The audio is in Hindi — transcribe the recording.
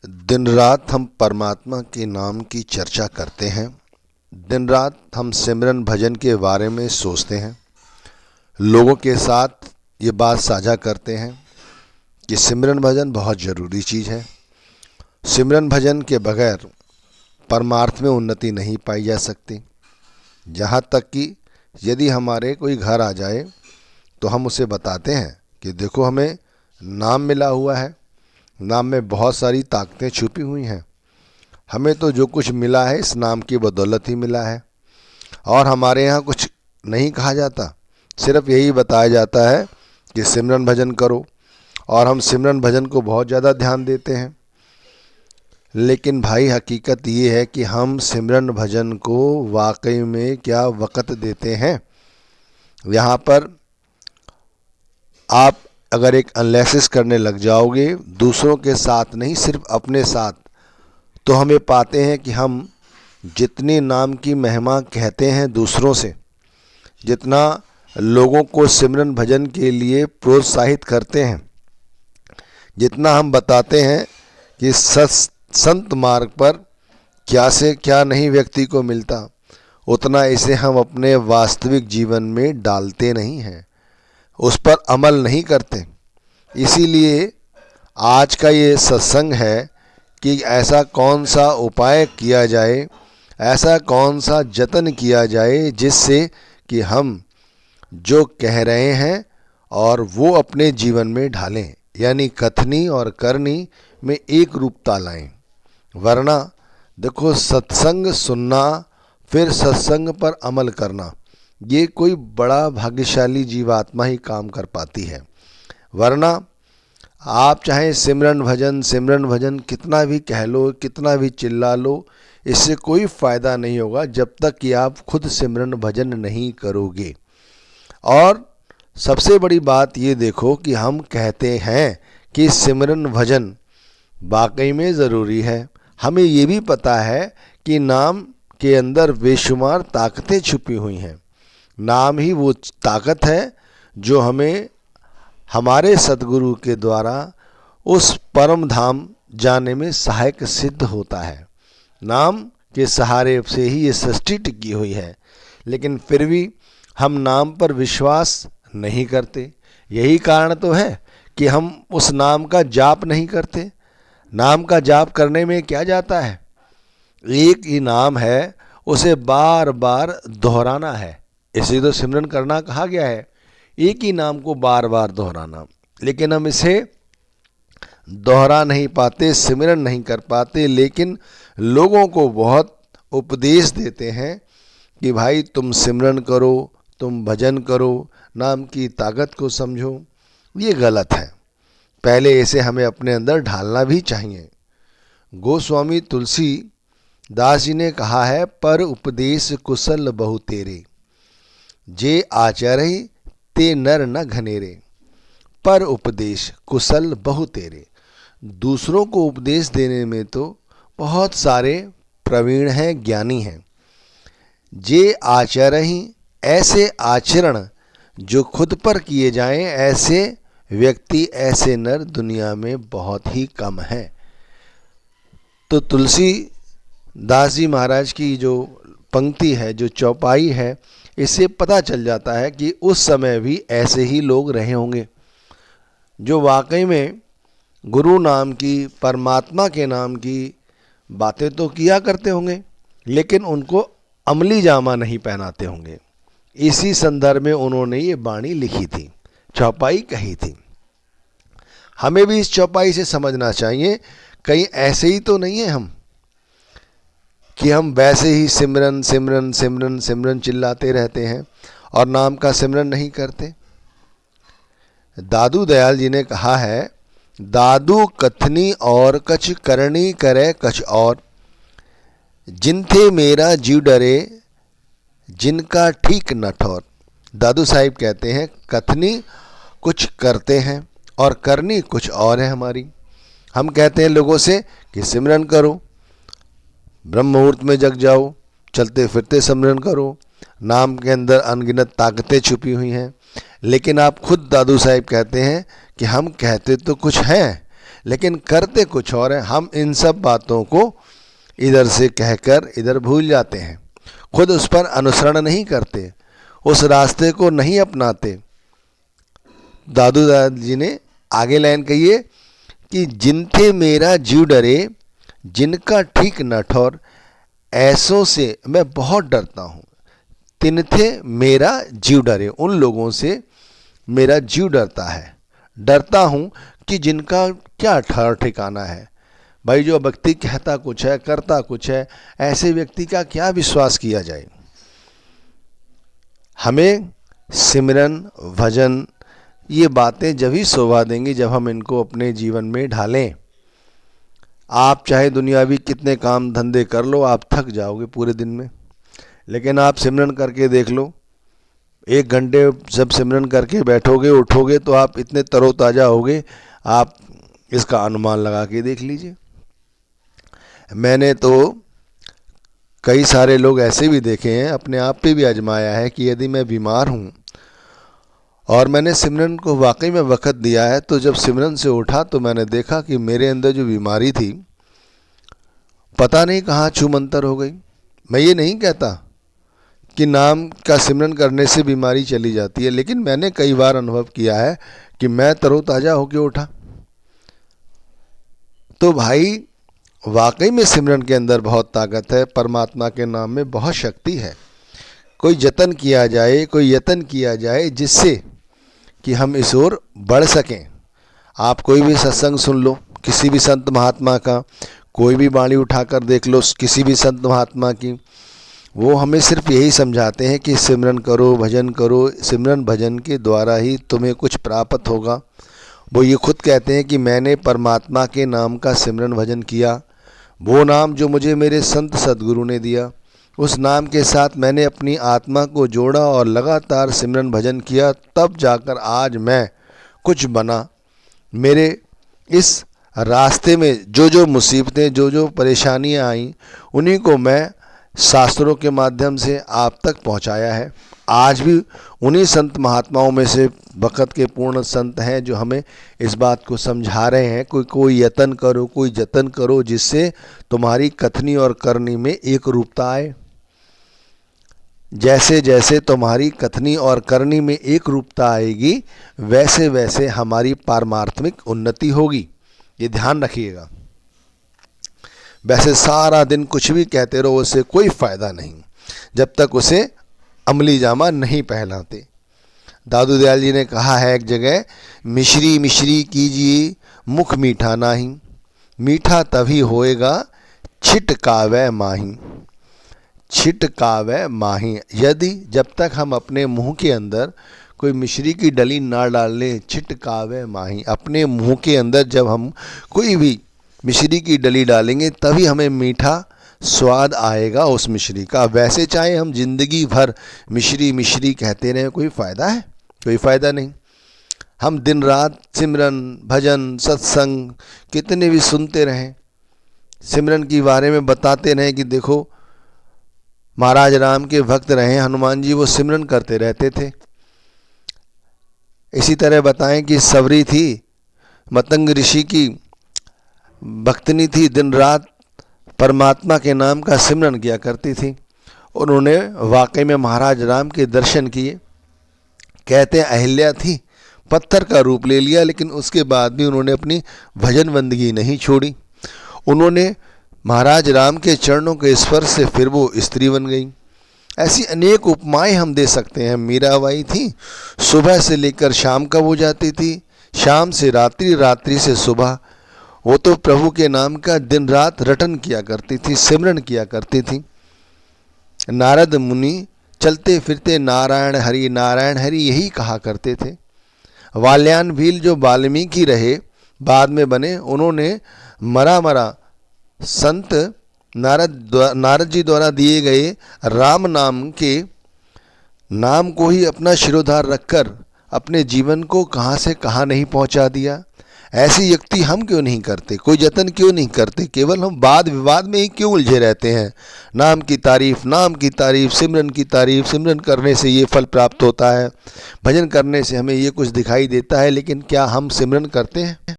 दिन रात हम परमात्मा के नाम की चर्चा करते हैं। दिन रात हम सिमरन भजन के बारे में सोचते हैं। लोगों के साथ ये बात साझा करते हैं कि सिमरन भजन बहुत ज़रूरी चीज़ है। सिमरन भजन के बगैर परमार्थ में उन्नति नहीं पाई जा सकती। जहाँ तक कि यदि हमारे कोई घर आ जाए तो हम उसे बताते हैं कि देखो हमें नाम मिला हुआ है, नाम में बहुत सारी ताकतें छुपी हुई हैं। हमें तो जो कुछ मिला है इस नाम की बदौलत ही मिला है। और हमारे यहाँ कुछ नहीं कहा जाता, सिर्फ यही बताया जाता है कि सिमरन भजन करो, और हम सिमरन भजन को बहुत ज़्यादा ध्यान देते हैं। लेकिन भाई हकीकत ये है कि हम सिमरन भजन को वाकई में क्या वक़्त देते हैं। यहाँ पर आप अगर एक एनालिसिस करने लग जाओगे, दूसरों के साथ नहीं सिर्फ अपने साथ, तो हमें पाते हैं कि हम जितनी नाम की महिमा कहते हैं दूसरों से, जितना लोगों को सिमरन भजन के लिए प्रोत्साहित करते हैं, जितना हम बताते हैं कि संत मार्ग पर क्या से क्या नहीं व्यक्ति को मिलता, उतना इसे हम अपने वास्तविक जीवन में डालते नहीं हैं, उस पर अमल नहीं करते। इसीलिए आज का ये सत्संग है कि ऐसा कौन सा उपाय किया जाए, ऐसा कौन सा जतन किया जाए जिससे कि हम जो कह रहे हैं और वो अपने जीवन में ढालें, यानी कथनी और करनी में एक रूपता लाएं। वरना देखो, सत्संग सुनना फिर सत्संग पर अमल करना, ये कोई बड़ा भाग्यशाली जीवात्मा ही काम कर पाती है। वरना आप चाहे सिमरन भजन कितना भी कह लो, कितना भी चिल्ला लो, इससे कोई फ़ायदा नहीं होगा जब तक कि आप खुद सिमरन भजन नहीं करोगे। और सबसे बड़ी बात ये देखो कि हम कहते हैं कि सिमरन भजन वाकई में ज़रूरी है। हमें ये भी पता है कि नाम के अंदर बेशुमार ताकतें छुपी हुई हैं। नाम ही वो ताकत है जो हमें हमारे सद्गुरु के द्वारा उस परम धाम जाने में सहायक सिद्ध होता है। नाम के सहारे से ही ये सृष्टि टिकी हुई है, लेकिन फिर भी हम नाम पर विश्वास नहीं करते। यही कारण तो है कि हम उस नाम का जाप नहीं करते। नाम का जाप करने में क्या जाता है, एक ही नाम है, उसे बार बार दोहराना है। इसे तो सिमरन करना कहा गया है, एक ही नाम को बार बार दोहराना। लेकिन हम इसे दोहरा नहीं पाते, सिमरन नहीं कर पाते, लेकिन लोगों को बहुत उपदेश देते हैं कि भाई तुम सिमरन करो, तुम भजन करो, नाम की ताकत को समझो। ये गलत है। पहले इसे हमें अपने अंदर ढालना भी चाहिए। गोस्वामी तुलसी दास जी ने कहा है, पर उपदेश कुशल बहु तेरे, जे आचरहि ते नर न घनेरे। पर उपदेश कुशल बहु तेरे। दूसरों को उपदेश देने में तो बहुत सारे प्रवीण हैं, ज्ञानी हैं। जे आचरहि, ऐसे आचरण जो खुद पर किए जाएं, ऐसे व्यक्ति, ऐसे नर दुनिया में बहुत ही कम हैं। तो तुलसी दास जी महाराज की जो पंक्ति है, जो चौपाई है, इससे पता चल जाता है कि उस समय भी ऐसे ही लोग रहे होंगे जो वाकई में गुरु नाम की, परमात्मा के नाम की बातें तो किया करते होंगे, लेकिन उनको अमली जामा नहीं पहनाते होंगे। इसी संदर्भ में उन्होंने ये वाणी लिखी थी, चौपाई कही थी। हमें भी इस चौपाई से समझना चाहिए, कहीं ऐसे ही तो नहीं है हम कि हम वैसे ही सिमरन सिमरन सिमरन सिमरन चिल्लाते रहते हैं और नाम का सिमरन नहीं करते। दादू दयाल जी ने कहा है, दादू कथनी और कछ करनी करे कछ और, जिनथे मेरा जीव डरे जिनका ठीक न ठौर। दादू साहिब कहते हैं, कथनी कुछ करते हैं और करनी कुछ और है हमारी। हम कहते हैं लोगों से कि सिमरन करो, ब्रह्म मुहूर्त में जग जाओ, चलते फिरते सिमरन करो, नाम के अंदर अनगिनत ताकतें छुपी हुई हैं। लेकिन आप खुद दादू साहिब कहते हैं कि हम कहते तो कुछ हैं, लेकिन करते कुछ और हैं। हम इन सब बातों को इधर से कहकर इधर भूल जाते हैं, खुद उस पर अनुसरण नहीं करते, उस रास्ते को नहीं अपनाते। दादू दादी ने आगे लाइन कही है कि जिनथे मेरा जीव डरे, जिनका ठीक न ठौर, ऐसों से मैं बहुत डरता हूँ। तिनथे मेरा जीव डरे, उन लोगों से मेरा जीव डरता है। डरता हूँ कि जिनका क्या ठहर ठिकाना है। भाई जो व्यक्ति कहता कुछ है करता कुछ है, ऐसे व्यक्ति का क्या विश्वास किया जाए। हमें सिमरन भजन ये बातें जब ही शोभा देंगी जब हम इनको अपने जीवन में ढालें। आप चाहे दुनियावी कितने काम धंधे कर लो, आप थक जाओगे पूरे दिन में, लेकिन आप सिमरन करके देख लो, 1 घंटे जब सिमरन करके बैठोगे उठोगे तो आप इतने तरोताज़ा होगे, आप इसका अनुमान लगा के देख लीजिए। मैंने तो कई सारे लोग ऐसे भी देखे हैं, अपने आप पे भी आजमाया है कि यदि मैं बीमार हूँ और मैंने सिमरन को वाकई में वक़्त दिया है, तो जब सिमरन से उठा तो मैंने देखा कि मेरे अंदर जो बीमारी थी पता नहीं कहाँ छूमंतर हो गई। मैं ये नहीं कहता कि नाम का सिमरन करने से बीमारी चली जाती है, लेकिन मैंने कई बार अनुभव किया है कि मैं तरोताज़ा होकर उठा। तो भाई वाकई में सिमरन के अंदर बहुत ताकत है, परमात्मा के नाम में बहुत शक्ति है। कोई यत्न किया जाए, कोई यत्न किया जाए जिससे कि हम इस ओर बढ़ सकें। आप कोई भी सत्संग सुन लो, किसी भी संत महात्मा का, कोई भी वाणी उठाकर देख लो किसी भी संत महात्मा की, वो हमें सिर्फ यही समझाते हैं कि सिमरन करो, भजन करो, सिमरन भजन के द्वारा ही तुम्हें कुछ प्राप्त होगा। वो ये खुद कहते हैं कि मैंने परमात्मा के नाम का सिमरन भजन किया, वो नाम जो मुझे मेरे संत सद्गुरु ने दिया, उस नाम के साथ मैंने अपनी आत्मा को जोड़ा और लगातार सिमरन भजन किया, तब जाकर आज मैं कुछ बना। मेरे इस रास्ते में जो जो मुसीबतें, जो जो परेशानियां आईं, उन्हीं को मैं शास्त्रों के माध्यम से आप तक पहुंचाया है। आज भी उन्हीं संत महात्माओं में से वक़्त के पूर्ण संत हैं जो हमें इस बात को समझा रहे हैं। कोई यत्न करो, कोई जतन करो जिससे तुम्हारी कथनी और करनी में एक रूपता आए। जैसे जैसे तुम्हारी कथनी और करनी में एक रूपता आएगी, वैसे वैसे हमारी पारमार्थिक उन्नति होगी। ये ध्यान रखिएगा। वैसे सारा दिन कुछ भी कहते रहो, उससे कोई फ़ायदा नहीं जब तक उसे अमली जामा नहीं पहनाते। दादू दयाल जी ने कहा है एक जगह, मिश्री मिश्री कीजिए मुख मीठा नाही, मीठा तभी होएगा छिटकावे माही। छिटकावे माही, यदि जब तक हम अपने मुंह के अंदर कोई मिश्री की डली ना डाल लें, छिटकावे माही, अपने मुंह के अंदर जब हम कोई भी मिश्री की डली डालेंगे तभी हमें मीठा स्वाद आएगा उस मिश्री का। वैसे चाहे हम जिंदगी भर मिश्री मिश्री कहते रहें, कोई फ़ायदा है? कोई फ़ायदा नहीं। हम दिन रात सिमरन भजन सत्संग कितने भी सुनते रहें, सिमरन के बारे में बताते रहें कि देखो महाराज राम के भक्त रहे हनुमान जी, वो सिमरन करते रहते थे। इसी तरह बताएं कि सबरी थी, मतंग ऋषि की भक्तनी थी, दिन रात परमात्मा के नाम का सिमरन किया करती थी। उन्होंने वाकई में महाराज राम के दर्शन किए। कहते हैं अहिल्या थी, पत्थर का रूप ले लिया, लेकिन उसके बाद भी उन्होंने अपनी भजन बंदगी नहीं छोड़ी। उन्होंने महाराज राम के चरणों के स्पर्श से फिर वो स्त्री बन गई। ऐसी अनेक उपमाएं हम दे सकते हैं। मीराबाई थी, सुबह से लेकर शाम कब हो जाती थी, शाम से रात्रि, रात्रि से सुबह। वो तो प्रभु के नाम का दिन रात रटन किया करती थी, सिमरन किया करती थी। नारद मुनि चलते फिरते नारायण हरि यही कहा करते थे। वाल्यान भील जो वाल्मीकि रहे बाद में बने, उन्होंने मरा संत नारद जी द्वारा दिए गए राम नाम के नाम को ही अपना शिरोधार रखकर अपने जीवन को कहाँ से कहाँ नहीं पहुँचा दिया। ऐसी युक्ति हम क्यों नहीं करते, कोई जतन क्यों नहीं करते? केवल हम वाद विवाद में ही क्यों उलझे रहते हैं? नाम की तारीफ, सिमरन की तारीफ, सिमरन करने से ये फल प्राप्त होता है, भजन करने से हमें ये कुछ दिखाई देता है, लेकिन क्या हम सिमरन करते हैं?